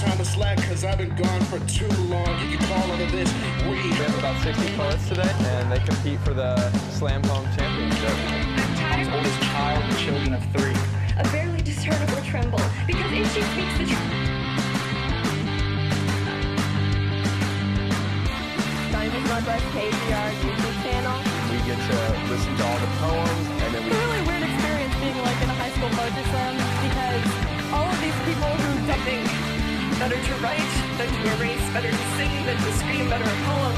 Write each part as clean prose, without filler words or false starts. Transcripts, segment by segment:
time to slack because I've been gone for too long. You can call out of this We have about 60 poets today, and they compete for the Slam Poem Championship. Tom's oldest child and children of 3. A barely discernible tremble, because if she speaks the truth. Diamond Northwest KPR YouTube channel. We get to listen to all the poems, and then It's a really weird experience being like in a high school poetry slam, because all of these people who don't think Better to write than to erase, better to sing than to scream, better a poem.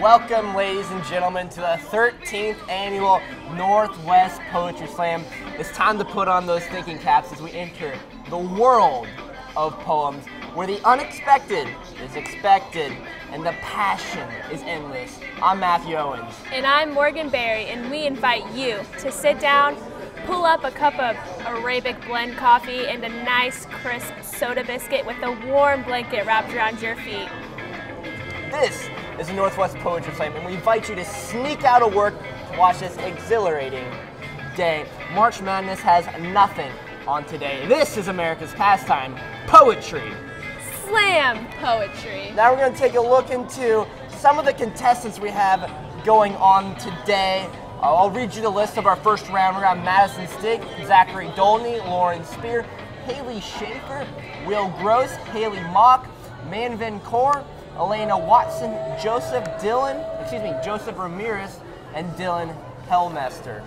Welcome, ladies and gentlemen, to the 13th annual Northwest Poetry Slam. It's time to put on those thinking caps as we enter the world of poems, where the unexpected is expected and the passion is endless. I'm Matthew Owens. And I'm Morgan Berry, and we invite you to sit down, pull up a cup of Arabic blend coffee and a nice crisp soda biscuit with a warm blanket wrapped around your feet. This is the Northwest Poetry Slam, and we invite you to sneak out of work to watch this exhilarating day. March Madness has nothing on today. This is America's pastime, poetry. Slam poetry. Now we're going to take a look into some of the contestants we have going on today. I'll read you the list of our first round. We're going to have Madison Stieg, Zachary Dolney, Lauren Spear, Haley Schaefer, Will Gross, Haley Mock, Manvin Kaur, Elena Watson, Joseph Ramirez, and Dylan Hellmester.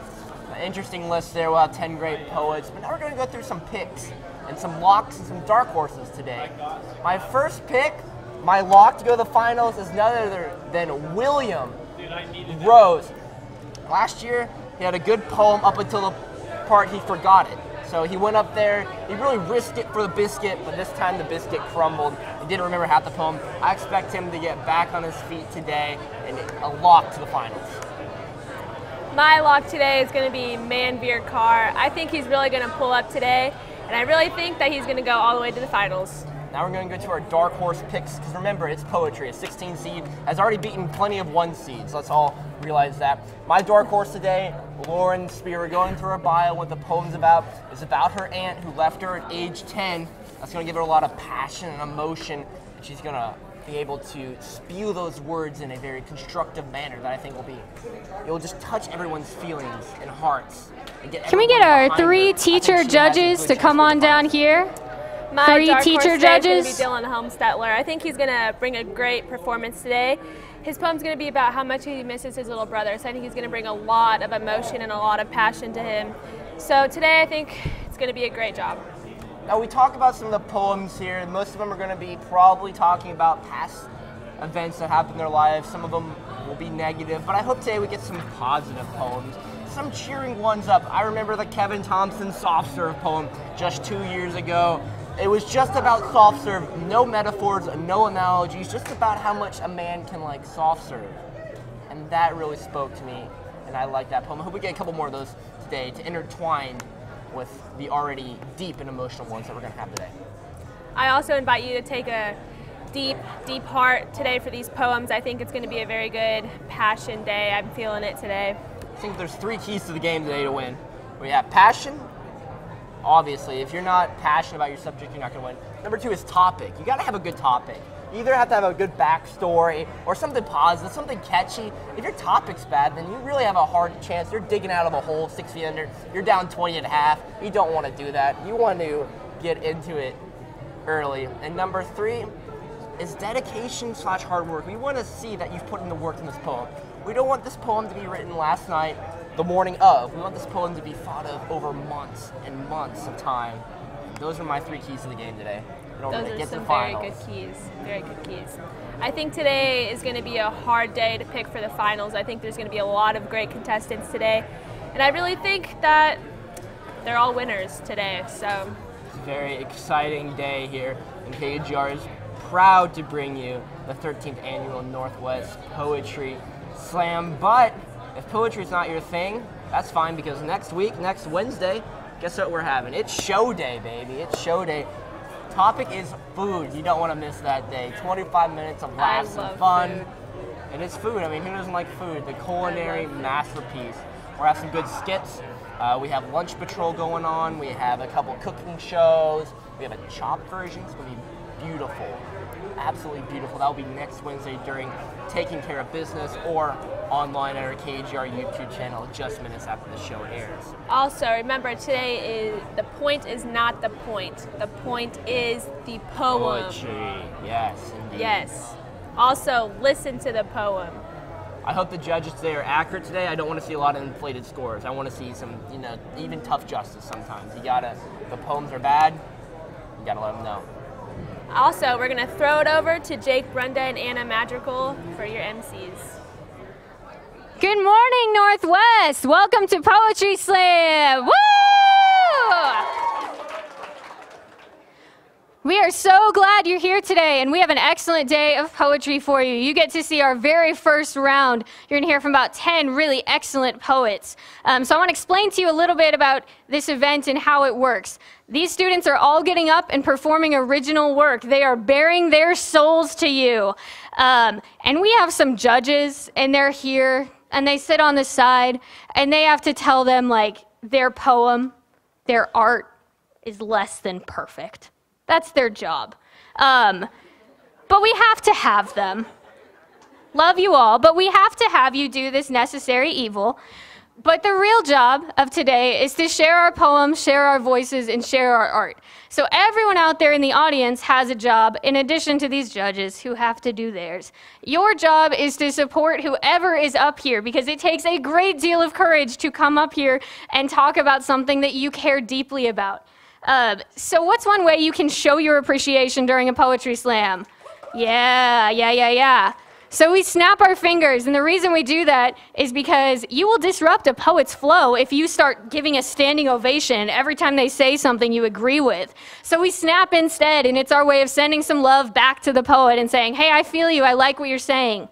An interesting list there. We'll have 10 great poets. But now we're going to go through some picks and some locks and some dark horses today. My first pick, my lock to go to the finals, is none other than William Rose. Last year, he had a good poem up until the part he forgot it. So he went up there, he really risked it for the biscuit, but this time the biscuit crumbled. He didn't remember half the poem. I expect him to get back on his feet today and a lock to the finals. My lock today is going to be Manvir Kaur. I think he's really going to pull up today, and I really think that he's going to go all the way to the finals. Now we're going to go to our dark horse picks, because remember, it's poetry. A 16 seed has already beaten plenty of 1 seeds. Let's all realize that. My dark horse today, Lauren Spear. We're going through her bio. What the poem's about is about her aunt who left her at age 10. That's going to give her a lot of passion and emotion. And she's going to be able to spew those words in a very constructive manner that I think it'll just touch everyone's feelings and hearts. And Can we get our 3 teacher judges to come on down here? My 3 dark teacher horse today judges. is going to be Dylan Helmstetler. I think he's going to bring a great performance today. His poem's going to be about how much he misses his little brother, so I think he's going to bring a lot of emotion and a lot of passion to him. So today I think it's going to be a great job. Now we talk about some of the poems here, and most of them are going to be probably talking about past events that happened in their lives. Some of them will be negative, but I hope today we get some positive poems, some cheering ones up. I remember the Kevin Thompson soft serve poem just 2 years ago. It was just about soft serve, no metaphors, no analogies, just about how much a man can like soft serve. And that really spoke to me, and I like that poem. I hope we get a couple more of those today to intertwine with the already deep and emotional ones that we're going to have today. I also invite you to take a deep, deep heart today for these poems. I think it's going to be a very good passion day. I'm feeling it today. I think there's 3 keys to the game today to win. We have passion. Obviously, if you're not passionate about your subject, you're not going to win. Number 2 is topic. You got to have a good topic. You either have to have a good backstory or something positive, something catchy. If your topic's bad, then you really have a hard chance. You're digging out of a hole 6 feet under. You're down 20 and a half. You don't want to do that. You want to get into it early. And number 3 is dedication / hard work. We want to see that you've put in the work in this poem. We don't want this poem to be written last night, the morning of. We want this poem to be thought of over months and months of time. Those are my 3 keys to the game today. Those are some very good keys. Very good keys. I think today is going to be a hard day to pick for the finals. I think there's going to be a lot of great contestants today. And I really think that they're all winners today. So it's a very exciting day here. And KGR is proud to bring you the 13th annual Northwest Poetry Slam. But if poetry is not your thing, that's fine, because next week, next Wednesday, guess what we're having? It's show day, baby. It's show day. Topic is food. You don't want to miss that day. 25 minutes of laughs and fun. Food. And it's food. I mean, who doesn't like food? The culinary masterpiece. We'll have some good skits. We have lunch patrol going on. We have a couple cooking shows. We have a chopped version. It's going to be beautiful. Absolutely beautiful. That will be next Wednesday during Taking Care of Business or online at our KGR YouTube channel just minutes after the show airs. Also, remember today the point is not the point. The point is the poem. Poetry. Yes, indeed. Yes. Also, listen to the poem. I hope the judges today are accurate today. I don't want to see a lot of inflated scores. I want to see some, even tough justice sometimes. If the poems are bad, you gotta let them know. Also, we're gonna throw it over to Jake, Brenda, and Anna Madrigal for your MCs. Good morning, Northwest. Welcome to Poetry Slam. Woo! We are so glad you're here today, and we have an excellent day of poetry for you. You get to see our very first round. You're going to hear from about 10 really excellent poets. So I want to explain to you a little bit about this event and how it works. These students are all getting up and performing original work. They are bearing their souls to you. And we have some judges, and they're here, and they sit on the side, and they have to tell them, like, their poem, their art is less than perfect. That's their job. But we have to have them. Love you all, but we have to have you do this necessary evil. But the real job of today is to share our poems, share our voices, and share our art. So everyone out there in the audience has a job in addition to these judges who have to do theirs. Your job is to support whoever is up here because it takes a great deal of courage to come up here and talk about something that you care deeply about. So what's one way you can show your appreciation during a poetry slam? Yeah. So we snap our fingers, and the reason we do that is because you will disrupt a poet's flow if you start giving a standing ovation every time they say something you agree with. So we snap instead, and it's our way of sending some love back to the poet and saying, hey, I feel you, I like what you're saying.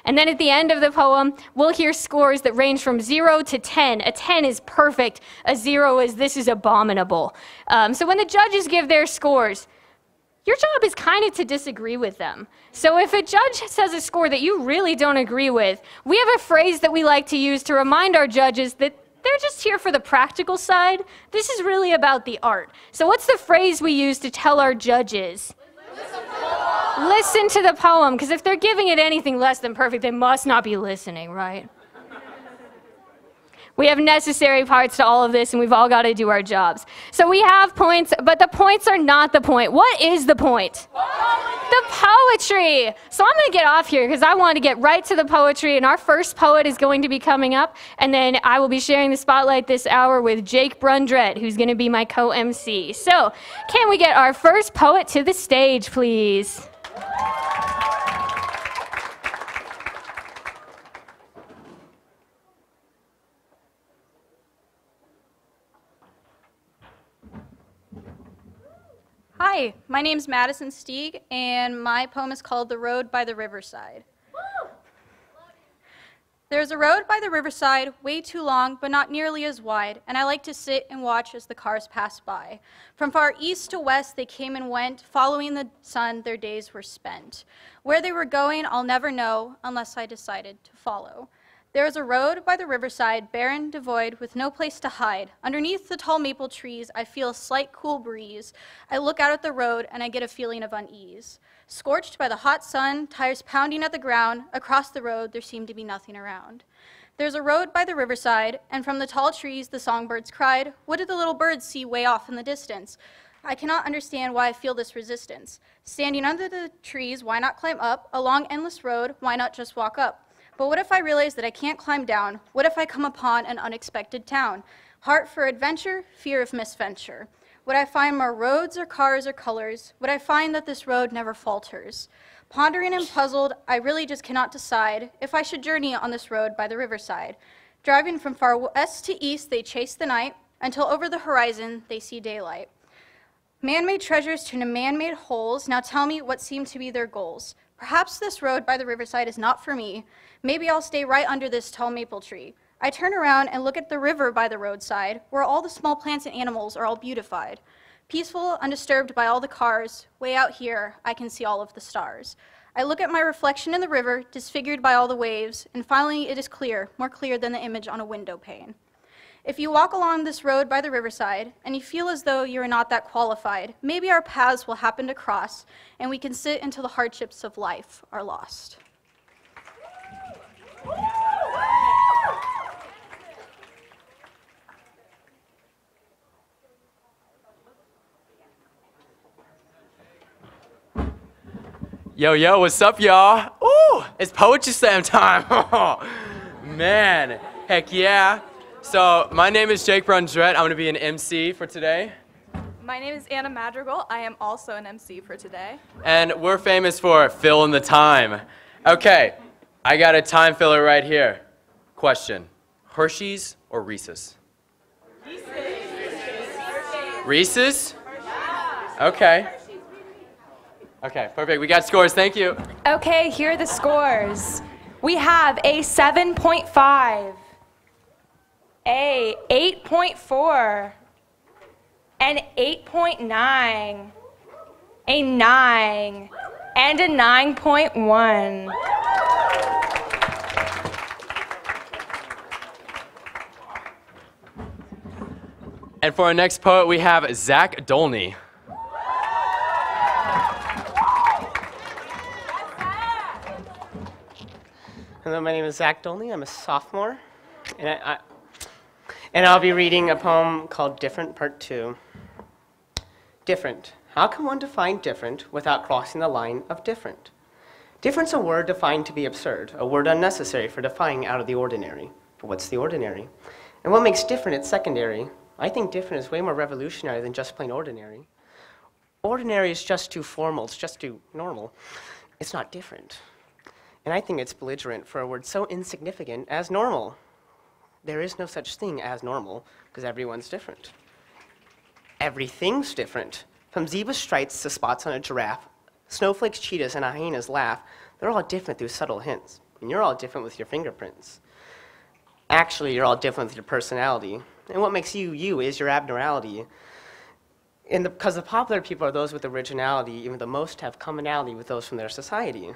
And then at the end of the poem, we'll hear scores that range from 0 to 10. A 10 is perfect. A 0 is this is abominable. So when the judges give their scores, your job is kind of to disagree with them. So if a judge says a score that you really don't agree with, we have a phrase that we like to use to remind our judges that they're just here for the practical side. This is really about the art. So what's the phrase we use to tell our judges? Listen to the poem, because if they're giving it anything less than perfect, they must not be listening, right? We have necessary parts to all of this, and we've all got to do our jobs. So we have points, but the points are not the point. What is the point? The poetry. So I'm going to get off here because I want to get right to the poetry, and our first poet is going to be coming up, and then I will be sharing the spotlight this hour with Jake Brundrett, who's going to be my co-MC. So can we get our first poet to the stage, please? Hi, my name's Madison Stieg, and my poem is called The Road by the Riverside. There's a road by the riverside, way too long, but not nearly as wide, and I like to sit and watch as the cars pass by. From far east to west, they came and went, following the sun, their days were spent. Where they were going, I'll never know, unless I decided to follow. There is a road by the riverside, barren, devoid, with no place to hide. Underneath the tall maple trees, I feel a slight cool breeze. I look out at the road, and I get a feeling of unease. Scorched by the hot sun, tires pounding at the ground, across the road there seemed to be nothing around. There's a road by the riverside, and from the tall trees the songbirds cried. What did the little birds see way off in the distance? I cannot understand why I feel this resistance. Standing under the trees, why not climb up? A long, endless road, why not just walk up? But what if I realize that I can't climb down? What if I come upon an unexpected town? Heart for adventure, fear of misventure. Would I find more roads or cars or colors? Would I find that this road never falters? Pondering and puzzled, I really just cannot decide if I should journey on this road by the riverside. Driving from far west to east, they chase the night, until over the horizon they see daylight. Man-made treasures turn to man-made holes. Now tell me what seem to be their goals. Perhaps this road by the riverside is not for me. Maybe I'll stay right under this tall maple tree. I turn around and look at the river by the roadside, where all the small plants and animals are all beautified. Peaceful, undisturbed by all the cars, way out here, I can see all of the stars. I look at my reflection in the river, disfigured by all the waves, and finally it is clear, more clear than the image on a window pane. If you walk along this road by the riverside, and you feel as though you are not that qualified, maybe our paths will happen to cross, and we can sit until the hardships of life are lost. Yo, yo, what's up, y'all? Ooh, it's Poetry Slam time. Oh, man, heck yeah. So, my name is Jake Brundrett. I'm going to be an MC for today. My name is Anna Madrigal. I am also an MC for today. And we're famous for filling the time. Okay, I got a time filler right here. Question, Hershey's or Reese's? Reese's? Okay. Okay, perfect. We got scores. Thank you. Okay, here are the scores. We have a 7.5, a 8.4, an 8.9, a 9, and a 9.1. And for our next poet, we have Zack Tony. Hello, my name is Zack Tony. I'm a sophomore, and I'll be reading a poem called Different Part 2. Different. How can one define different without crossing the line of different? Different's a word defined to be absurd, a word unnecessary for defining out of the ordinary. But what's the ordinary? And what makes different its secondary? I think different is way more revolutionary than just plain ordinary. Ordinary is just too formal, it's just too normal. It's not different. And I think it's belligerent for a word so insignificant as normal. There is no such thing as normal, because everyone's different. Everything's different. From zebra stripes to spots on a giraffe, snowflakes, cheetahs, and a hyena's laugh, they're all different through subtle hints. And you're all different with your fingerprints. Actually, you're all different with your personality. And what makes you, you, is your abnormality. Because the popular people are those with originality, even the most have commonality with those from their society.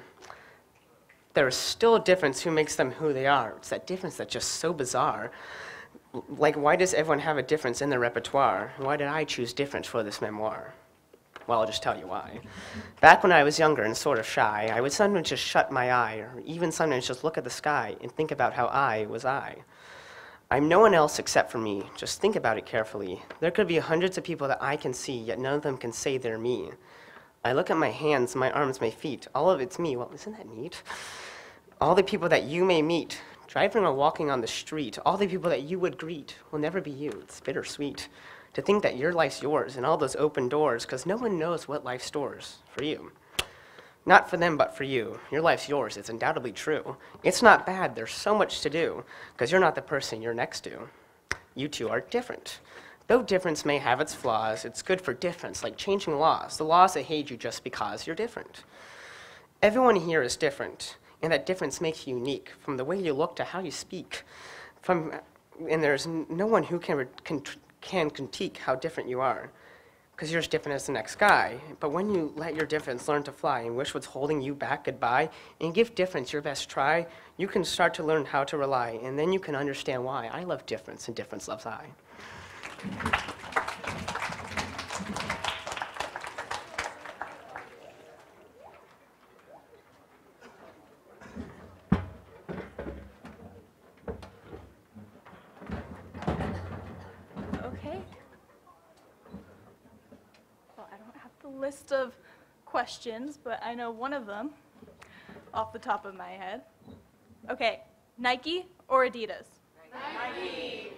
There is still a difference who makes them who they are. It's that difference that's just so bizarre. Like, why does everyone have a difference in their repertoire? Why did I choose difference for this memoir? Well, I'll just tell you why. Back when I was younger and sort of shy, I would sometimes just shut my eye, or even sometimes just look at the sky and think about how I was I. I'm no one else except for me. Just think about it carefully. There could be hundreds of people that I can see, yet none of them can say they're me. I look at my hands, my arms, my feet. All of it's me. Well, isn't that neat? All the people that you may meet, driving or walking on the street, all the people that you would greet will never be you. It's bittersweet to think that your life's yours and all those open doors, because no one knows what life stores for you. Not for them, but for you. Your life's yours. It's undoubtedly true. It's not bad. There's so much to do, because you're not the person you're next to. You two are different. Though difference may have its flaws, it's good for difference, like changing laws. The laws that hate you just because you're different. Everyone here is different, and that difference makes you unique, from the way you look to how you speak. And there's no one who can critique how different you are, because you're as different as the next guy. But when you let your difference learn to fly and wish what's holding you back goodbye, and give difference your best try, you can start to learn how to rely, and then you can understand why I love difference and difference loves I. Okay. Well, I don't have the list of questions, but I know one of them off the top of my head. Okay, Nike or Adidas? Nike.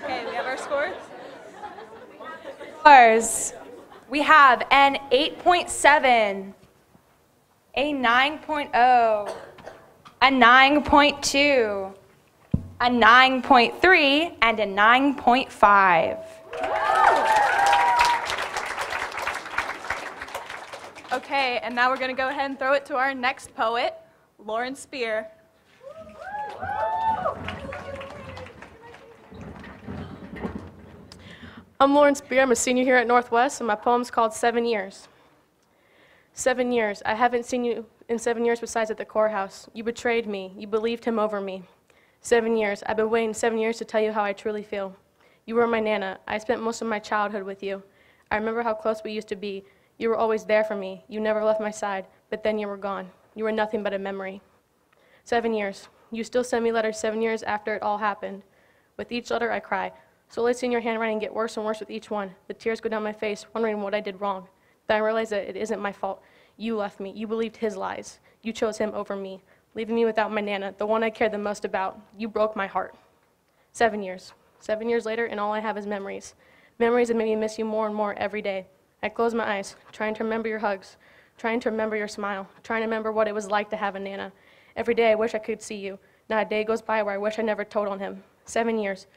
Okay, we have our scores. Scores. We have an 8.7, a 9.0, a 9.2, a 9.3, and a 9.5. Okay, and now we're going to go ahead and throw it to our next poet, Lauren Spear. I'm Lauren Spear. I'm a senior here at Northwest, and my poem's called 7 Years. 7 years. I haven't seen you in 7 years besides at the courthouse. You betrayed me. You believed him over me. 7 years. I've been waiting 7 years to tell you how I truly feel. You were my Nana. I spent most of my childhood with you. I remember how close we used to be. You were always there for me. You never left my side, but then you were gone. You were nothing but a memory. 7 years. You still send me letters 7 years after it all happened. With each letter, I cry. Slowly seeing your handwriting get worse and worse with each one. The tears go down my face, wondering what I did wrong. Then I realize that it isn't my fault. You left me. You believed his lies. You chose him over me, leaving me without my Nana, the one I cared the most about. You broke my heart. 7 years. 7 years later, and all I have is memories. Memories that make me miss you more and more every day. I close my eyes, trying to remember your hugs, trying to remember your smile, trying to remember what it was like to have a Nana. Every day I wish I could see you. Not a day goes by where I wish I never told on him. 7 years.